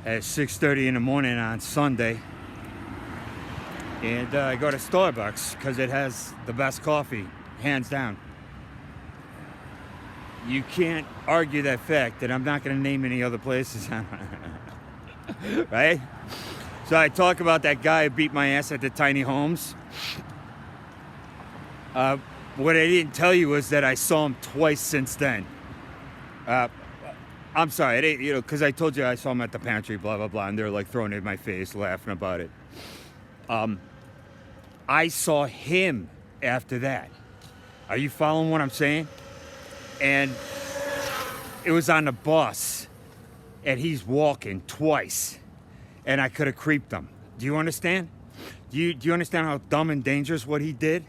at 6:30 in the morning on Sunday. And I go to Starbucks because it has the best coffee, hands down. You can't argue that fact, that I'm not going to name any other places. Right? So I talk about that guy who beat my ass at the tiny homes. What I didn't tell you was that I saw him twice since then. I'm sorry, because I told you I saw him at the pantry, blah, blah, blah, and they're like throwing it in my face, laughing about it. I saw him after that. Are you following what I'm saying? And it was on the bus, and he's walking twice, and I could have creeped him. Do you understand? Do you understand how dumb and dangerous what he did?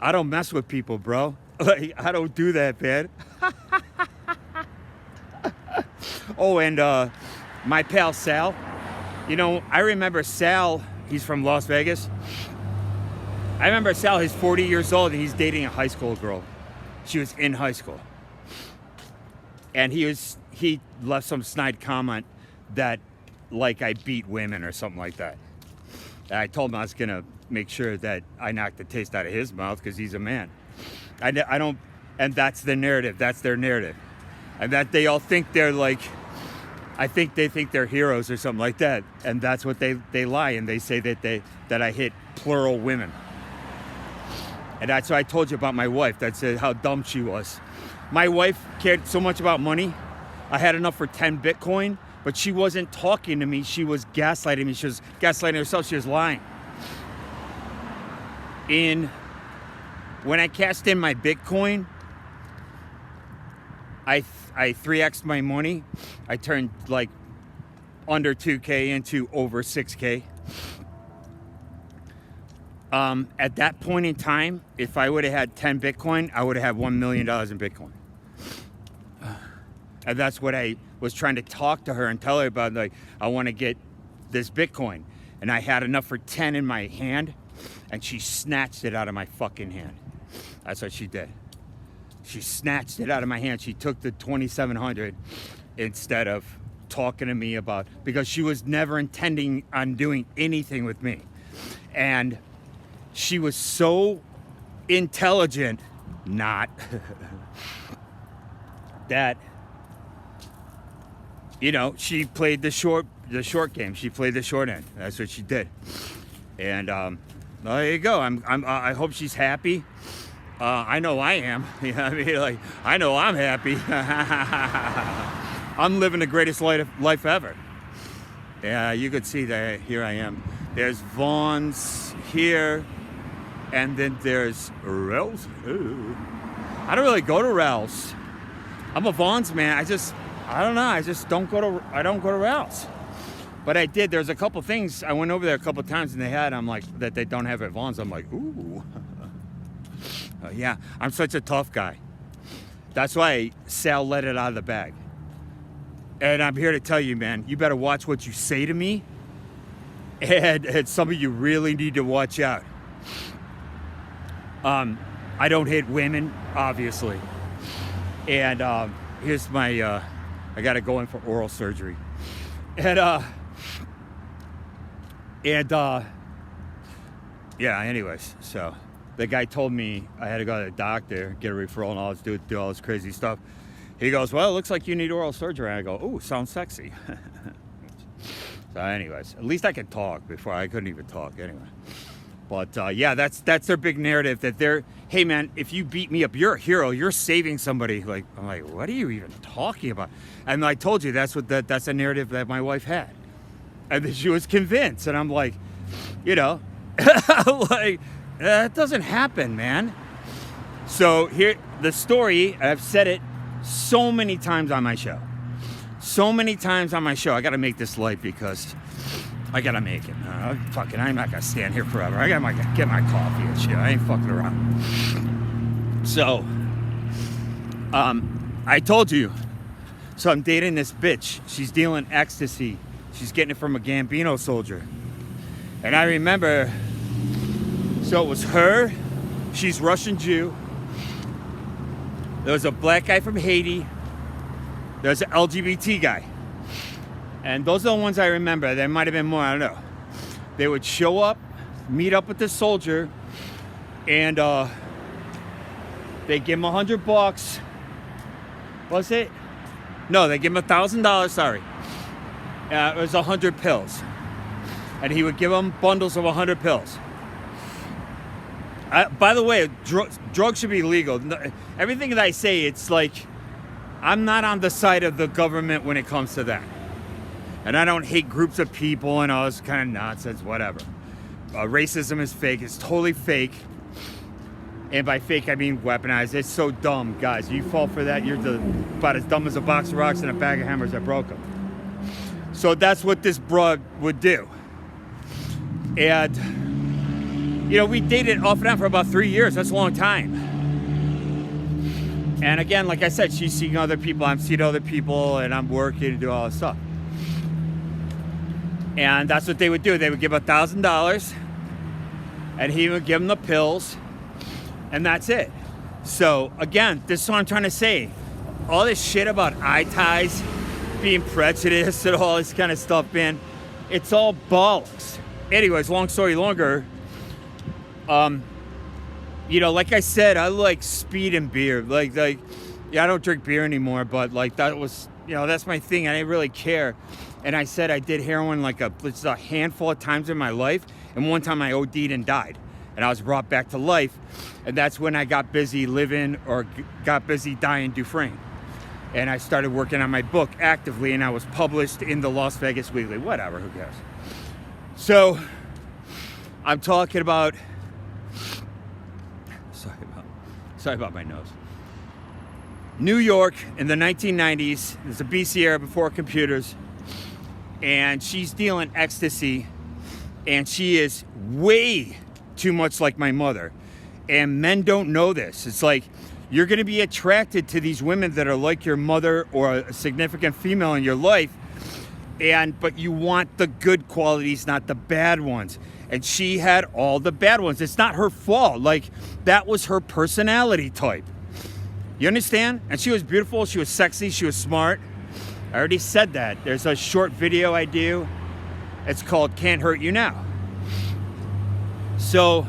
I don't mess with people, bro. Like, I don't do that, man. Oh, and my pal Sal. You know, I remember Sal. He's from Las Vegas. I remember Sal. He's 40 years old, and he's dating a high school girl. She was in high school. And he left some snide comment that, like, I beat women or something like that. And I told him I was going to make sure that I knocked the taste out of his mouth because he's a man. I don't, and that's the narrative. That's their narrative. And that they all think they're like, I think they think they're heroes or something like that. And that's what they lie, and they say that I hit plural women. And that's what I told you about my wife. That's how dumb she was. My wife cared so much about money. I had enough for 10 Bitcoin, but she wasn't talking to me. She was gaslighting me. She was gaslighting herself. She was lying. When I cashed in my Bitcoin, I 3x'd my money. I turned like under 2K into over 6K. At that point in time, if I would have had 10 Bitcoin, I would have had $1 million in Bitcoin. And that's what I was trying to talk to her and tell her about. Like, I want to get this Bitcoin. And I had enough for 10 in my hand, and she snatched it out of my fucking hand. That's what she did. She snatched it out of my hand. She took the 2,700 instead of talking to me about, because she was never intending on doing anything with me. And she was so intelligent, not, that, you know, she played the short game. She played the short end. That's what she did. And there you go. I hope she's happy. I know I am. You know what I mean? Like, I know I'm happy. I'm living the greatest life ever. Yeah, you could see that here I am. There's Vaughn's here, and then there's Ralph's. Ooh. I don't really go to Ralph's. I'm a Vaughn's man. I don't know. I don't go to Ralph's. But I did. There's a couple things. I went over there a couple times, and they had. I'm like, that they don't have at Vaughn's. I'm like, ooh. Yeah, I'm such a tough guy. That's why Sal let it out of the bag. And I'm here to tell you, man, you better watch what you say to me. And some of you really need to watch out. I don't hit women, obviously. And here's my, I got to go in for oral surgery. And yeah, anyways, so the guy told me I had to go to the doctor, get a referral and all this, do all this crazy stuff. He goes, well, it looks like you need oral surgery. And I go, ooh, sounds sexy. So anyways, at least I could talk. Before I couldn't even talk anyway. But yeah, that's their big narrative, that they're, hey man, if you beat me up, you're a hero. You're saving somebody. Like, I'm like, what are you even talking about? And I told you that's a narrative that my wife had. And then she was convinced. And I'm like, you know, like, that doesn't happen, man. So here, the story, I've said it so many times on my show. So many times on my show. I got to make this light because I got to make it. I'm not going to stand here forever. I got to get my coffee and shit. I ain't fucking around. So, I told you. So I'm dating this bitch. She's dealing ecstasy. She's getting it from a Gambino soldier. And I remember, so it was her. She's Russian Jew. There was a black guy from Haiti. There's an LGBT guy. And those are the ones I remember. There might have been more, I don't know. They would show up, meet up with the soldier, and they give him $100. Was it? No, they give him $1,000, sorry. It was 100 pills. And he would give them bundles of 100 pills. By the way, drugs should be legal. Everything that I say, it's like, I'm not on the side of the government when it comes to that. And I don't hate groups of people and all this kind of nonsense, whatever. Racism is fake. It's totally fake. And by fake, I mean weaponized. It's so dumb, guys. You fall for that, you're about as dumb as a box of rocks and a bag of hammers that broke them. So that's what this broad would do. And, you know, we dated off and on for about 3 years. That's a long time. And again, like I said, she's seeing other people, I'm seeing other people, and I'm working to do all this stuff. And that's what they would do. They would give $1,000, and he would give them the pills, and that's it. So, again, this is what I'm trying to say. All this shit about eye ties, being prejudiced, and all this kind of stuff, man, it's all bollocks. Anyways, long story longer, you know, like I said, I like speed and beer. Like, yeah, I don't drink beer anymore, but like that was, you know, that's my thing. I didn't really care. And I said I did heroin like just a handful of times in my life. And one time I OD'd and died. And I was brought back to life. And that's when I got busy living or got busy dying Dufresne. And I started working on my book actively, and I was published in the Las Vegas Weekly. Whatever, who cares? So I'm talking about, sorry about my nose. New York in the 1990s. There's a BC era before computers. And she's dealing ecstasy. And she is way too much like my mother. And men don't know this. It's like, you're going to be attracted to these women that are like your mother or a significant female in your life. But you want the good qualities, not the bad ones. And she had all the bad ones. It's not her fault. Like, that was her personality type. You understand? And she was beautiful. She was sexy. She was smart. I already said that. There's a short video I do. It's called Can't Hurt You Now. So,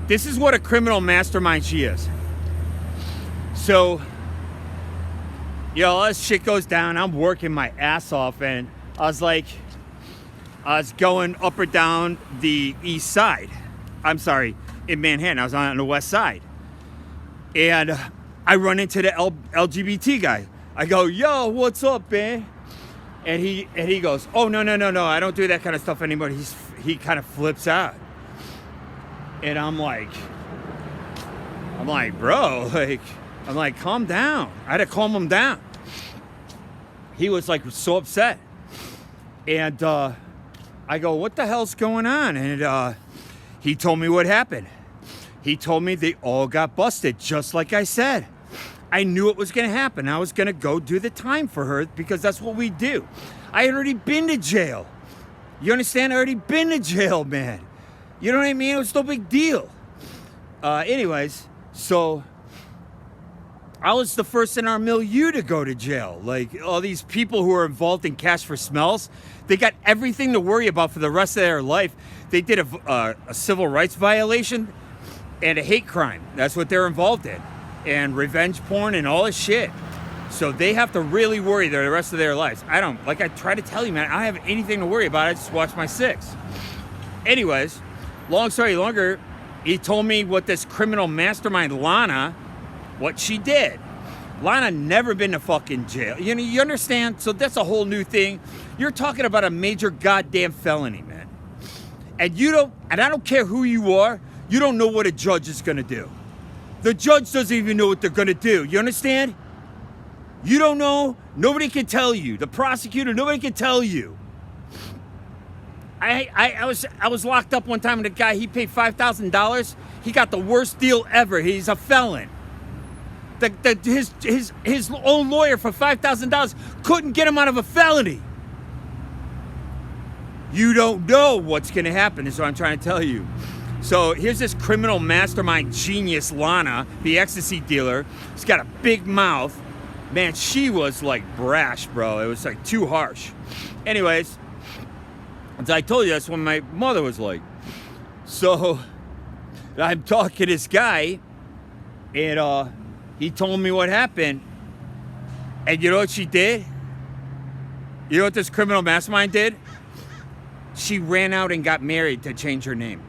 this is what a criminal mastermind she is. So, you know, all this shit goes down. I'm working my ass off, and I was going up or down the east side. I'm sorry, in Manhattan. I was on the west side. And I run into the LGBT guy. I go, yo, what's up, man? And he goes, oh, no, I don't do that kind of stuff anymore. He kind of flips out. And I'm like, bro, I'm like, calm down. I had to calm him down. He was like so upset. And I go, what the hell's going on? And he told me what happened. He told me they all got busted, just like I said. I knew it was going to happen. I was going to go do the time for her because that's what we do. I had already been to jail. You understand? I already been to jail, man. You know what I mean? It was no big deal. Anyways, so I was the first in our milieu to go to jail. Like, all these people who are involved in cash for smells, they got everything to worry about for the rest of their life. They did a civil rights violation and a hate crime. That's what they're involved in. And revenge porn and all this shit. So they have to really worry the rest of their lives. I don't, like I try to tell you, man, I don't have anything to worry about. I just watch my six. Anyways, long story longer, he told me what this criminal mastermind, Lana, what she did. Lana never been to fucking jail. You know, you understand? So that's a whole new thing. You're talking about a major goddamn felony, man. And I don't care who you are, you don't know what a judge is gonna do. The judge doesn't even know what they're gonna do. You understand? You don't know. Nobody can tell you. The prosecutor, nobody can tell you. I was locked up one time with a guy. He paid $5,000. He got the worst deal ever. He's a felon. His own lawyer for $5,000 couldn't get him out of a felony. You don't know what's gonna happen. Is what I'm trying to tell you. So here's this criminal mastermind genius, Lana, the ecstasy dealer. He's got a big mouth. Man, she was like brash, bro. It was like too harsh. Anyways, as I told you, that's what my mother was like. So I'm talking to this guy, and he told me what happened. And you know what she did? You know what this criminal mastermind did? She ran out and got married to change her name.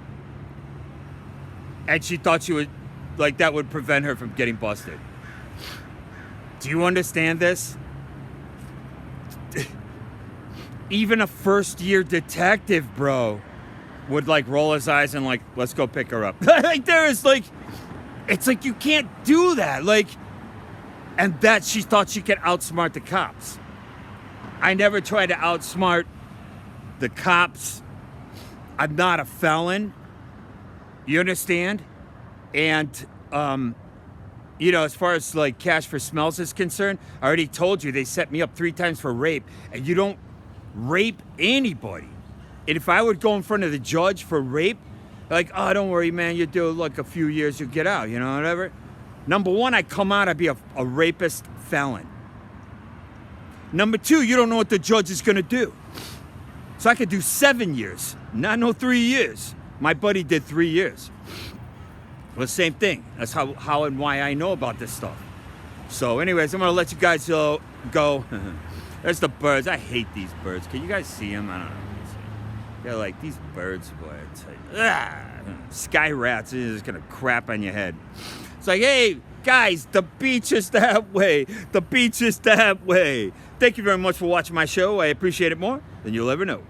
And she thought she would, like, that would prevent her from getting busted. Do you understand this? Even a first-year detective, bro, would, like, roll his eyes and, like, let's go pick her up. Like, there is, like, it's like you can't do that. Like, and that she thought she could outsmart the cops. I never tried to outsmart the cops. I'm not a felon. You understand? And, you know, as far as like cash for smells is concerned, I already told you they set me up 3 times for rape, and you don't rape anybody. And if I would go in front of the judge for rape, like, oh, don't worry, man, you do like a few years, you get out, you know, whatever. Number 1, I come out, I'd be a rapist felon. Number 2, you don't know what the judge is gonna do. So I could do 7 years, not no 3 years. My buddy did 3 years. Well, same thing. That's how and why I know about this stuff. So anyways, I'm going to let you guys go. There's the birds. I hate these birds. Can you guys see them? I don't know. They're like, these birds, boy. It's like, sky rats. They're just going to crap on your head. It's like, hey, guys, the beach is that way. The beach is that way. Thank you very much for watching my show. I appreciate it more than you'll ever know.